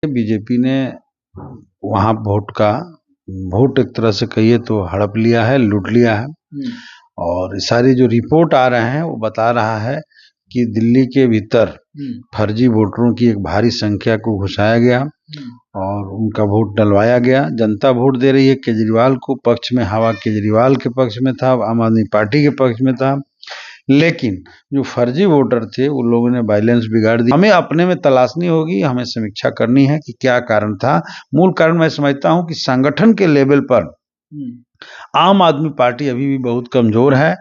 BJP ने वहाँ vote एक तरह से कहिए तो हड़प लिया है, लूट लिया है। और सारी जो रिपोर्ट आ रहे हैं वो बता रहा है कि दिल्ली के भीतर फर्जी वोटरों की एक भारी संख्या को घुसाया गया और उनका वोट डलवाया गया। जनता वोट दे रही है केजरीवाल को, पक्ष में हवा केजरीवाल के पक्ष में था, आम आदमी पार्टी के पक्ष में था। लेकिन जो फर्जी वोटर थे वो लोगों ने बैलेंस बिगाड़ दिया। हमें अपने में तलाशनी होगी, हमें समीक्षा करनी है कि क्या कारण था। मूल कारण मैं समझता हूं कि संगठन के लेवल पर आम आदमी पार्टी अभी भी बहुत कमजोर है।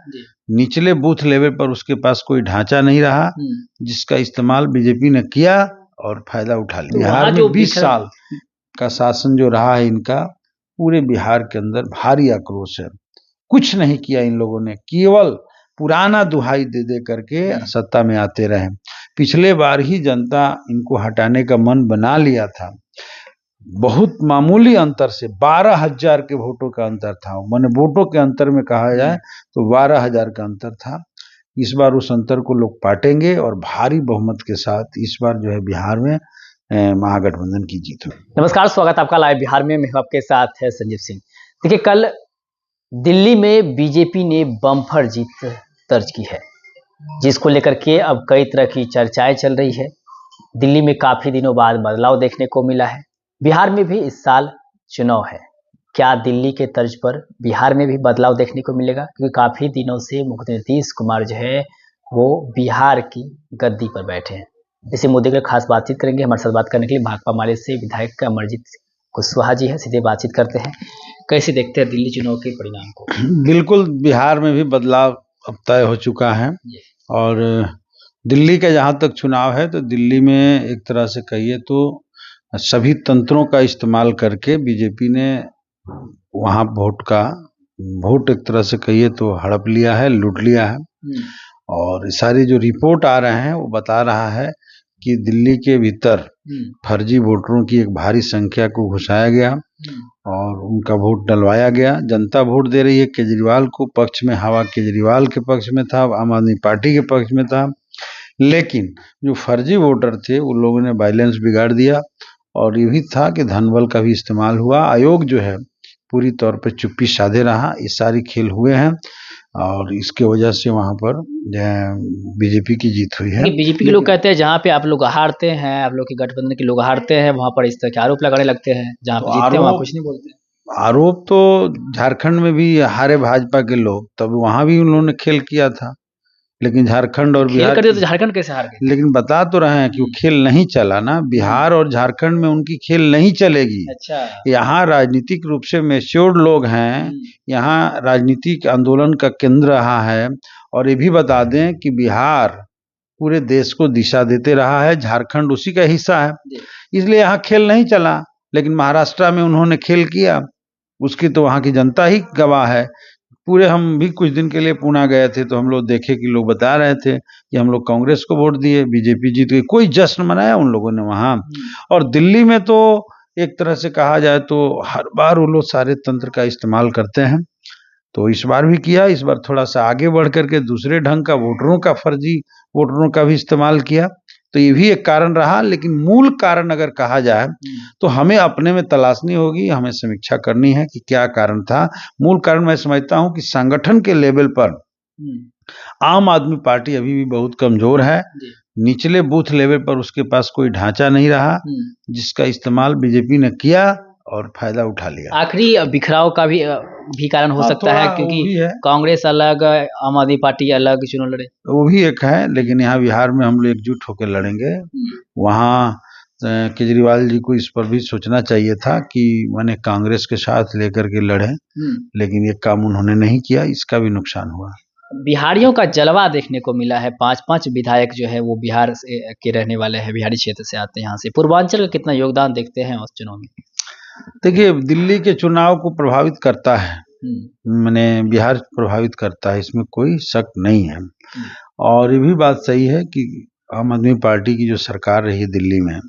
निचले बूथ लेवल पर उसके पास कोई ढांचा नहीं रहा, जिसका इस्तेमाल बीजेपी ने किया और फायदा उठा लिया। बिहार में 20 साल का शासन जो रहा है इनका, पूरे बिहार के अंदर भारी आक्रोश है। कुछ नहीं किया इन लोगों ने, केवल पुराना दुहाई दे दे करके सत्ता में आते रहे। पिछले बार ही जनता इनको हटाने का मन बना लिया था। बहुत मामूली अंतर से 12,000 के वोटों का अंतर था। माने वोटों के अंतर में कहा जाए तो 12,000 का अंतर था। इस बार उस अंतर को लोग पाटेंगे और भारी बहुमत के साथ इस बार जो है बिहार में महागठबंधन की जीत होगी। नमस्कार, स्वागत आपका लाइव बिहार में। मैं आपके साथ है संजीव सिंह। देखिए, कल दिल्ली में बीजेपी ने बम्पर जीत दर्ज की है, जिसको लेकर के अब कई तरह की चर्चाएं चल रही है। दिल्ली में काफी दिनों बाद बदलाव देखने को मिला है। बिहार में भी इस साल चुनाव है। क्या दिल्ली के तर्ज पर बिहार में भी बदलाव देखने को मिलेगा? क्योंकि काफी दिनों से मुख्यमंत्री नीतीश कुमार जो है वो बिहार की गद्दी पर बैठे हैं। इसी मुद्दे पर खास बातचीत करेंगे। हमारे साथ बात करने के लिए भाकपा माले से विधायक अमरजीत कुशवाहा जी है। सीधे बातचीत करते हैं। कैसे देखते हैं दिल्ली चुनाव के परिणाम को? बिल्कुल, बिहार में भी बदलाव अब तय हो चुका है। और दिल्ली का जहाँ तक चुनाव है तो दिल्ली में एक तरह से कहिए तो सभी तंत्रों का इस्तेमाल करके बीजेपी ने वहाँ वोट एक तरह से कहिए तो हड़प लिया है, लूट लिया है। और सारी जो रिपोर्ट आ रहे हैं वो बता रहा है कि दिल्ली के भीतर फर्जी वोटरों की एक भारी संख्या को घुसाया गया और उनका वोट डलवाया गया। जनता वोट दे रही है केजरीवाल को, पक्ष में हवा केजरीवाल के पक्ष में था, आम आदमी पार्टी के पक्ष में था। लेकिन जो फर्जी वोटर थे वो लोगों ने बैलेंस बिगाड़ दिया और ये भी था कि धनबल का भी इस्तेमाल हुआ। आयोग जो है पूरी तौर पर चुप्पी साधे रहा। ये सारी खेल हुए हैं और इसके वजह से वहां पर बीजेपी की जीत हुई है। बीजेपी के लोग कहते हैं जहाँ पे आप लोग हारते हैं, आप लोग के गठबंधन के लोग हारते हैं, वहां पर इस तरह के आरोप लगाने लगते हैं। जहाँ पे जीतते हैं वहां कुछ नहीं बोलते। आरोप तो झारखंड में भी हारे भाजपा के लोग, तब वहां भी उन्होंने खेल किया था। लेकिन झारखंड और बिहार करते तो झारखंड कैसे हार गए? लेकिन बता तो रहे हैं कि वो खेल नहीं चला ना। बिहार और झारखंड में उनकी खेल नहीं चलेगी। अच्छा। यहाँ राजनीतिक रूप से मैच्योर्ड लोग हैं, यहाँ राजनीतिक आंदोलन का केंद्र रहा है। और ये भी बता दें कि बिहार पूरे देश को दिशा देते रहा है, झारखंड उसी का हिस्सा है, इसलिए यहाँ खेल नहीं चला। लेकिन महाराष्ट्र में उन्होंने खेल किया, उसकी तो वहाँ की जनता ही गवाह है। पूरे हम भी कुछ दिन के लिए पुणे गए थे तो हम लोग देखे कि लोग बता रहे थे कि हम लोग कांग्रेस को वोट दिए, बीजेपी जीत गई। कोई जश्न मनाया उन लोगों ने वहाँ। और दिल्ली में तो एक तरह से कहा जाए तो हर बार वो लोग सारे तंत्र का इस्तेमाल करते हैं, तो इस बार भी किया। इस बार थोड़ा सा आगे बढ़ करके दूसरे ढंग का वोटरों का, फर्जी वोटरों का भी इस्तेमाल किया, तो ये भी एक कारण रहा। लेकिन मूल कारण अगर कहा जाए तो हमें अपने में तलाशनी होगी, हमें समीक्षा करनी है कि क्या कारण था। मूल कारण मैं समझता हूं कि संगठन के लेवल पर आम आदमी पार्टी अभी भी बहुत कमजोर है। निचले बूथ लेवल पर उसके पास कोई ढांचा नहीं रहा, जिसका इस्तेमाल बीजेपी ने किया और फायदा उठा लिया। आखिरी बिखराव का भी कारण हो सकता है, क्योंकि कांग्रेस अलग, आम आदमी पार्टी अलग चुनाव लड़े, वो भी एक है। लेकिन यहाँ बिहार में हम लोग एकजुट होकर लड़ेंगे। वहाँ केजरीवाल जी को इस पर भी सोचना चाहिए था कि मैंने कांग्रेस के साथ लेकर के लड़े, लेकिन ये काम उन्होंने नहीं किया, इसका भी नुकसान हुआ। बिहारियों का जलवा देखने को मिला है। 5-5 विधायक जो है वो बिहार के रहने वाले हैं, बिहारी क्षेत्र से आते हैं। यहाँ से पूर्वांचल का कितना योगदान देखते हैं उस चुनाव में? देखिए, दिल्ली के चुनाव को प्रभावित करता है, मैंने बिहार प्रभावित करता है, इसमें कोई शक नहीं है। और ये भी बात सही है कि आम आदमी पार्टी की जो सरकार रही दिल्ली में,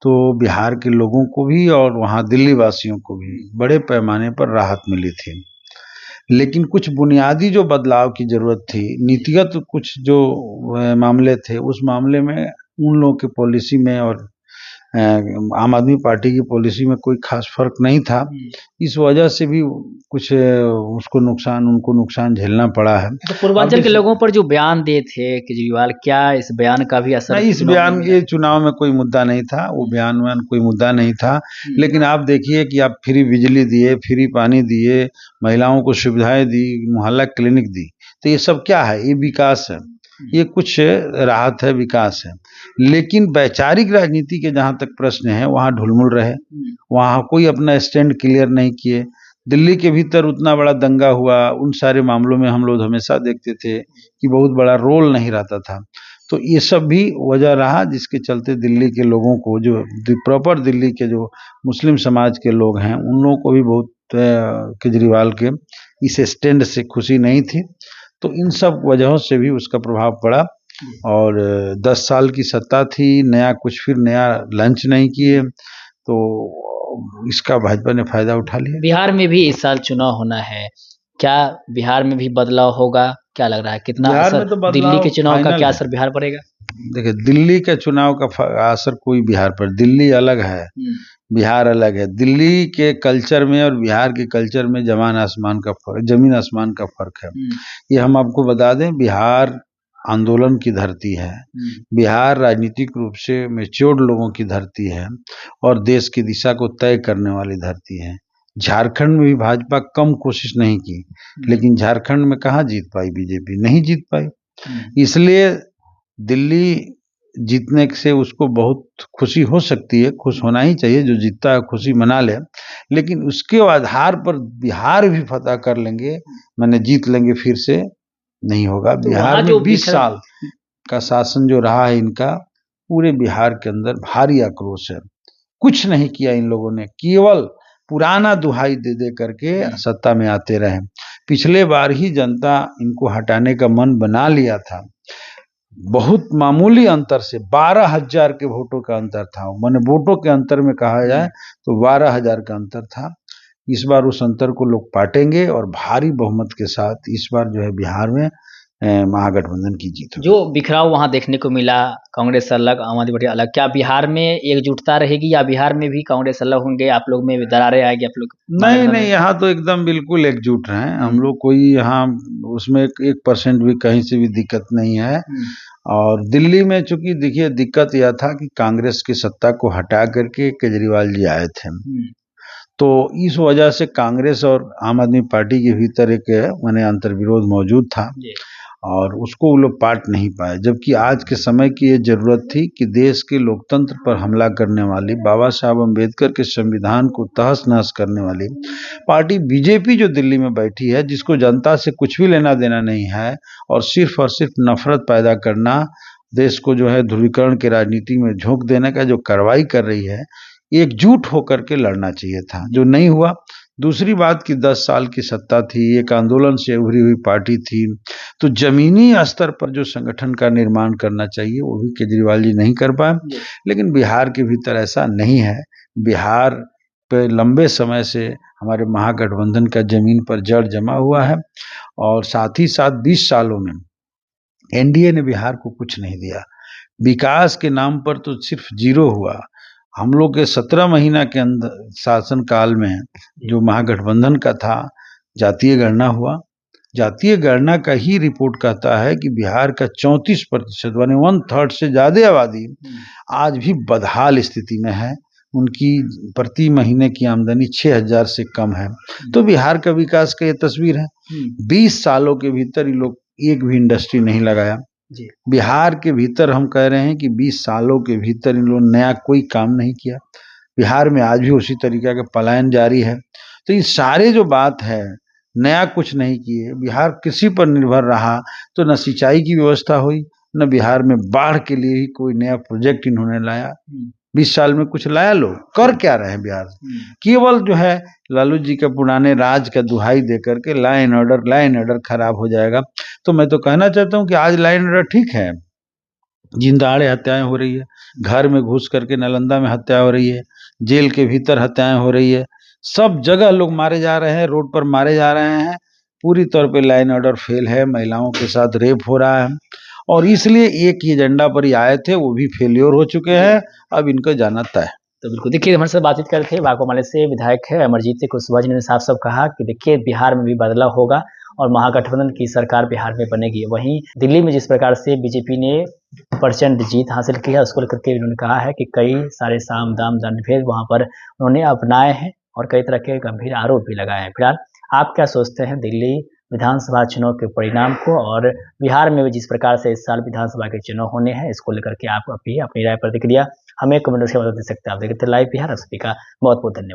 तो बिहार के लोगों को भी और वहाँ दिल्ली वासियों को भी बड़े पैमाने पर राहत मिली थी। लेकिन कुछ बुनियादी जो बदलाव की जरूरत थी, नीतिगत कुछ जो मामले थे, उस मामले में उन लोगों के पॉलिसी में और आम आदमी पार्टी की पॉलिसी में कोई खास फर्क नहीं था। इस वजह से भी कुछ उनको नुकसान झेलना पड़ा है। तो पूर्वांचल के लोगों पर जो बयान दिए थे केजरीवाल, क्या इस बयान का भी असर नहीं, इस बयान ये चुनाव में कोई मुद्दा नहीं था, वो बयान कोई मुद्दा नहीं था। लेकिन आप देखिए कि आप फ्री बिजली दिए, फ्री पानी दिए, महिलाओं को सुविधाएं दी, मोहल्ला क्लिनिक दी, तो ये सब क्या है? ये विकास है, ये कुछ राहत है, विकास है। लेकिन वैचारिक राजनीति के जहां तक प्रश्न है वहां ढुलमुल रहे, वहां कोई अपना स्टैंड क्लियर नहीं किए। दिल्ली के भीतर उतना बड़ा दंगा हुआ, उन सारे मामलों में हम लोग हमेशा देखते थे कि बहुत बड़ा रोल नहीं रहता था। तो ये सब भी वजह रहा जिसके चलते दिल्ली के लोगों को, जो प्रॉपर दिल्ली के जो मुस्लिम समाज के लोग हैं, उन लोगों को भी बहुत केजरीवाल के इस स्टैंड से खुशी नहीं थी। तो इन सब वजहों से भी उसका प्रभाव पड़ा। और 10 साल की सत्ता थी, नया लंच नहीं किए, तो इसका भाजपा ने फायदा उठा लिया। बिहार में भी इस साल चुनाव होना है, क्या बिहार में भी बदलाव होगा? क्या लग रहा है, कितना असर तो दिल्ली के चुनाव का क्या असर बिहार पड़ेगा? देखिए, दिल्ली के चुनाव का असर कोई बिहार पर, दिल्ली अलग है, बिहार अलग है। दिल्ली के कल्चर में और बिहार के कल्चर में जमीन आसमान का फर्क है। ये हम आपको बता दें, बिहार आंदोलन की धरती है, बिहार राजनीतिक रूप से मैच्योर्ड लोगों की धरती है और देश की दिशा को तय करने वाली धरती है। झारखंड में भी भाजपा कम कोशिश नहीं की, लेकिन झारखंड में कहाँ जीत पाई बीजेपी? नहीं जीत पाई। इसलिए दिल्ली जीतने से उसको बहुत खुशी हो सकती है, खुश होना ही चाहिए, जो जीतता है खुशी मना ले। लेकिन उसके आधार पर बिहार भी फतह कर लेंगे, मैंने जीत लेंगे फिर से, नहीं होगा। तो बिहार में 20 साल का शासन जो रहा है इनका, पूरे बिहार के अंदर भारी आक्रोश है। कुछ नहीं किया इन लोगों ने, केवल पुराना दुहाई दे दे करके सत्ता में आते रहे। पिछले बार ही जनता इनको हटाने का मन बना लिया था, बहुत मामूली अंतर से 12,000 के वोटों का अंतर था। मैंने वोटों के अंतर में कहा जाए तो 12,000 का अंतर था। इस बार उस अंतर को लोग पाटेंगे और भारी बहुमत के साथ इस बार जो है बिहार में महागठबंधन की जीत होगी। जो बिखराव वहां देखने को मिला, कांग्रेस अलग, आम आदमी पार्टी अलग, क्या बिहार में एकजुटता रहेगी या बिहार में भी कांग्रेस अलग होंगे, आप लोग में दरारें आएगी आप लोग? नहीं, यहाँ तो एकदम बिल्कुल एकजुट हैं हम लोग, कोई यहाँ उसमें 1% भी कहीं से भी दिक्कत नहीं है। और दिल्ली में चूंकि देखिए दिक्कत यह था कि कांग्रेस की सत्ता को हटा करके केजरीवाल जी आए थे, तो इस वजह से कांग्रेस और आम आदमी पार्टी के भीतर एक माने अंतर्विरोध मौजूद था और उसको वो लोग पाट नहीं पाए। जबकि आज के समय की ये जरूरत थी कि देश के लोकतंत्र पर हमला करने वाली, बाबा साहब अम्बेडकर के संविधान को तहस नहस करने वाली पार्टी बीजेपी जो दिल्ली में बैठी है, जिसको जनता से कुछ भी लेना देना नहीं है और सिर्फ नफरत पैदा करना, देश को जो है ध्रुवीकरण की राजनीति में झोंक देने का जो कार्रवाई कर रही है, एकजुट होकर के लड़ना चाहिए था, जो नहीं हुआ। दूसरी बात कि 10 साल की सत्ता थी, एक आंदोलन से उभरी हुई पार्टी थी, तो जमीनी स्तर पर जो संगठन का निर्माण करना चाहिए वो भी केजरीवाल जी नहीं कर पाए। लेकिन बिहार के भीतर ऐसा नहीं है। बिहार पे लंबे समय से हमारे महागठबंधन का जमीन पर जड़ जमा हुआ है और साथ ही साथ 20 सालों में एनडीए ने बिहार को कुछ नहीं दिया। विकास के नाम पर तो सिर्फ जीरो हुआ। हम लोग के 17 महीना के अंदर शासन काल में जो महागठबंधन का था, जातीय गणना हुआ। जातीय गणना का ही रिपोर्ट कहता है कि बिहार का 34% यानी 1/3 से ज्यादा आबादी आज भी बदहाल स्थिति में है। उनकी प्रति महीने की आमदनी 6,000 से कम है। तो बिहार का विकास का ये तस्वीर है। 20 सालों के भीतर ये लोग एक भी इंडस्ट्री नहीं लगाया। बिहार के भीतर हम कह रहे हैं कि 20 सालों के भीतर इन लोगों ने नया कोई काम नहीं किया। बिहार में आज भी उसी तरीके का पलायन जारी है। तो ये सारे जो बात है, नया कुछ नहीं किए, बिहार कृषि पर निर्भर रहा, तो न सिंचाई की व्यवस्था हुई, न बिहार में बाढ़ के लिए ही कोई नया प्रोजेक्ट इन्होंने लाया। 20 साल में कुछ लाया, लोग कर क्या रहे हैं बिहार? केवल जो है लालू जी का पुराने राज का दुहाई दे करके लाइन ऑर्डर खराब हो जाएगा। तो मैं तो कहना चाहता हूँ कि आज लाइन ऑर्डर ठीक है, जिंदाड़े हत्याएं हो रही है, घर में घुस करके नालंदा में हत्या हो रही है, जेल के भीतर हत्याएं हो रही है, सब जगह लोग मारे जा रहे हैं, रोड पर मारे जा रहे हैं। पूरी तौर पे लाइन ऑर्डर फेल है, महिलाओं के साथ रेप हो रहा है और इसलिए एक ही एजेंडा पर ही आए थे, वो भी फेल्योर हो चुके हैं। अब इनको जाना तय है। तो बिल्कुल देखिए, हमारे साथ बातचीत कर रहे थे बागो माले से विधायक है अमरजीत सिंह कुशवाहा जी ने साफ साफ कहा कि देखिए बिहार में भी बदलाव होगा और महागठबंधन की सरकार बिहार में बनेगी। वहीं दिल्ली में जिस प्रकार से बीजेपी ने प्रचंड जीत हासिल की है, उसको लेकर के उन्होंने कहा है कि कई सारे साम दाम दंड भेद वहां पर उन्होंने अपनाए हैं और कई तरह के गंभीर आरोप भी लगाए हैं। फिलहाल आप क्या सोचते हैं दिल्ली विधानसभा चुनाव के परिणाम को, और बिहार में भी जिस प्रकार से इस साल विधानसभा के चुनाव होने हैं, इसको लेकर के आप अपनी राय प्रतिक्रिया हमें कमेंट के मदद दे सकते हैं। आप देखते हैं लाइव बिहार। आप सभी का बहुत बहुत धन्यवाद।